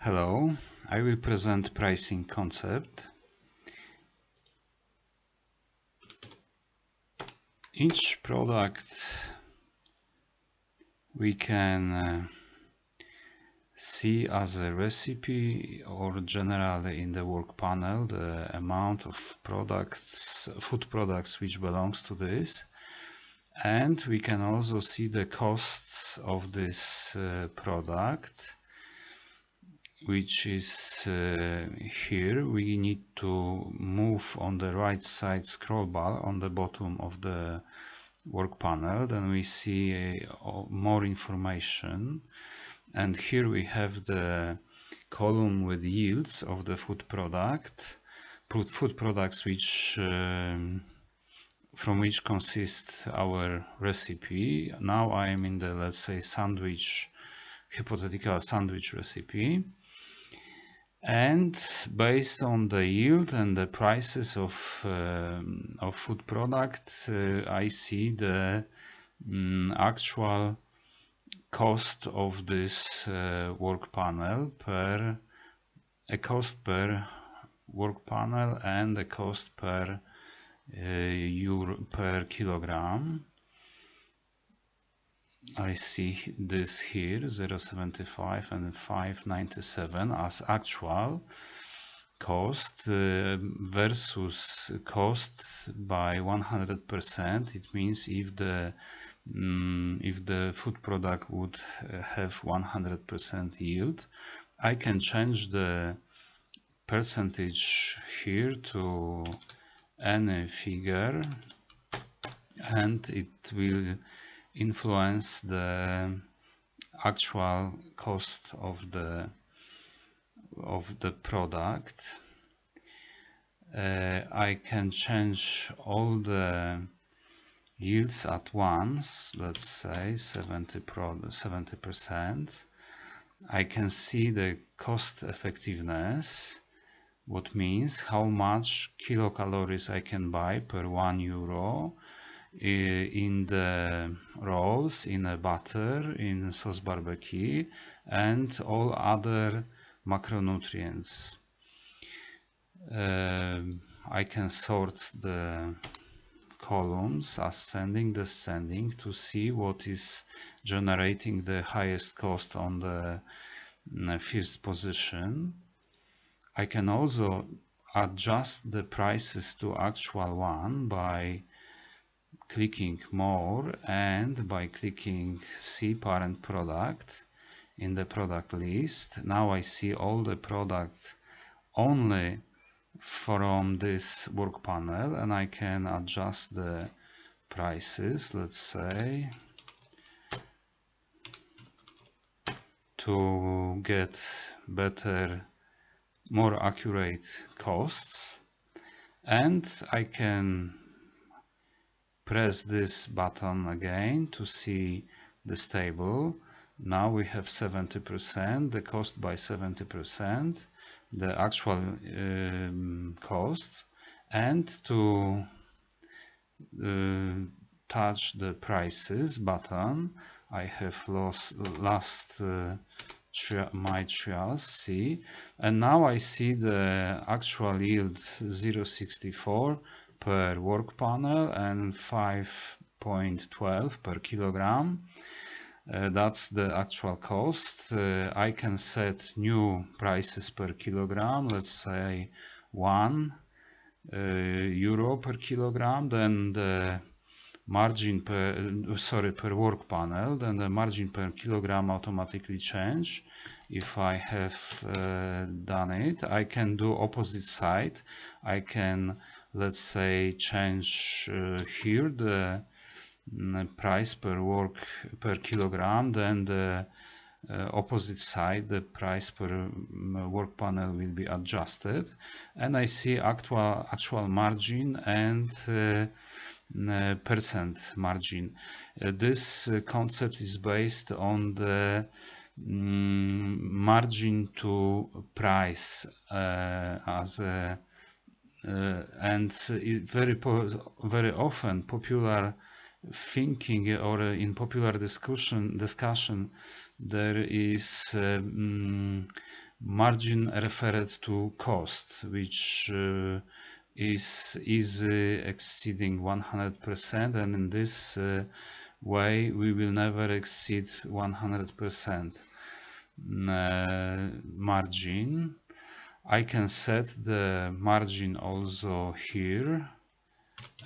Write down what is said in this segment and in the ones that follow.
Hello, I will present pricing concept. Each product we can see as a recipe or generally in the work panel the amount of food products which belongs to this, and we can also see the costs of this product, which is here. We need to move on the right side scroll bar on the bottom of the work panel, then we see more information, and here we have the column with yields of the food products which from which consists our recipe. Now I am in the, let's say, hypothetical sandwich recipe, and based on the yield and the prices of food product, I see the actual cost of this work panel a cost per work panel and a cost per euro per kilogram. I see this here 0.75 and 5.97 as actual cost versus cost by 100%. It means if the food product would have 100% yield, I can change the percentage here to any figure, and it will influence the actual cost of the product. I can change all the yields at once, let's say 70%. I can see the cost effectiveness, what means how much kilocalories I can buy per €1 in the rolls, in a butter, in sauce barbecue, and all other macronutrients. I can sort the columns ascending, descending to see what is generating the highest cost on the first position. I can also adjust the prices to actual one by clicking more and by clicking see parent product in the product list. Now I see all the products only from this work panel, and I can adjust the prices, let's say, to get better, more accurate costs. And I can press this button again to see this table. Now we have 70%, the cost by 70%, the actual costs, and to touch the prices button, I have last my trials, see, and now I see the actual yield 0.64 per work panel and 5.12 per kilogram. That's the actual cost. I can set new prices per kilogram, let's say €1 per kilogram, then the margin per work panel, then the margin per kilogram automatically change if I have done it. I can do opposite side. I can, let's say, change here the price per kilogram, then the opposite side, the price per work panel will be adjusted, and I see actual margin and percent margin. This concept is based on the margin to price as a and very often popular thinking or in popular discussion there is margin referred to cost, which is easy exceeding 100%, and in this way we will never exceed 100% margin. I can set the margin also here,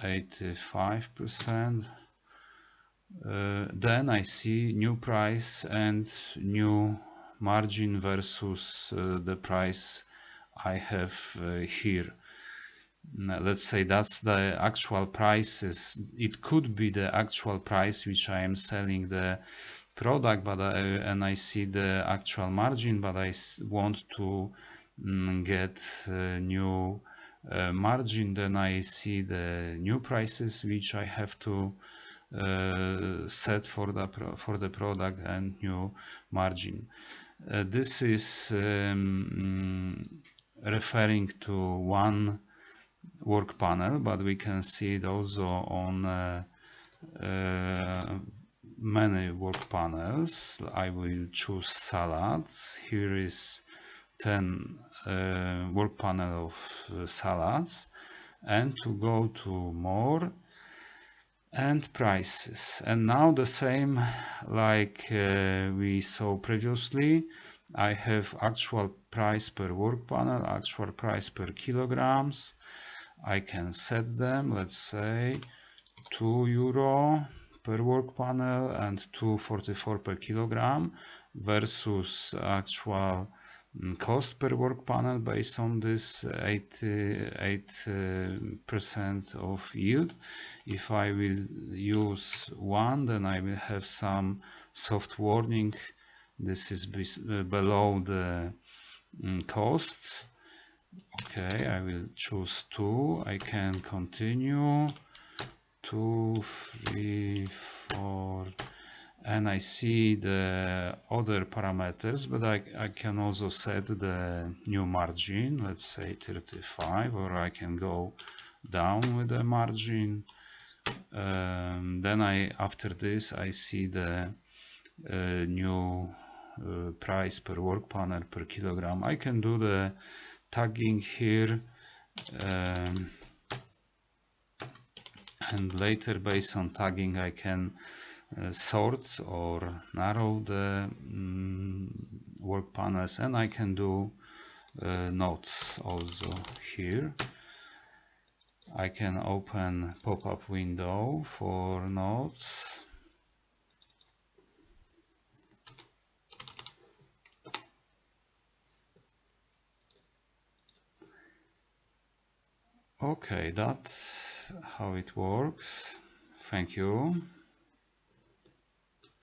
85%. Then I see new price and new margin versus the price I have here. Let's say that's the actual prices. It could be the actual price which I am selling the product, but and I see the actual margin, but I want to get new margin. Then I see the new prices which I have to set for the product and new margin. This is referring to one work panel, but we can see it also on many work panels. I will choose salads. Here is 10 work panel of salads, and to go to more and prices, and now the same like we saw previously. I have actual price per work panel, actual price per kilograms. I can set them, let's say €2 per work panel and 2.44 per kilogram versus actual cost per work panel based on this 88% of yield. If I will use one, then I will have some soft warning. This is below the cost. Okay, I will choose 2. I can continue 2, 3, 4, and I see the other parameters, but I can also set the new margin, let's say 35, or I can go down with the margin. Then after this I see the new price per work panel per kilogram. I can do the tagging here, and later based on tagging I can sort or narrow the work panels, and I can do notes also here. I can open pop-up window for notes. Okay, that's how it works. Thank you.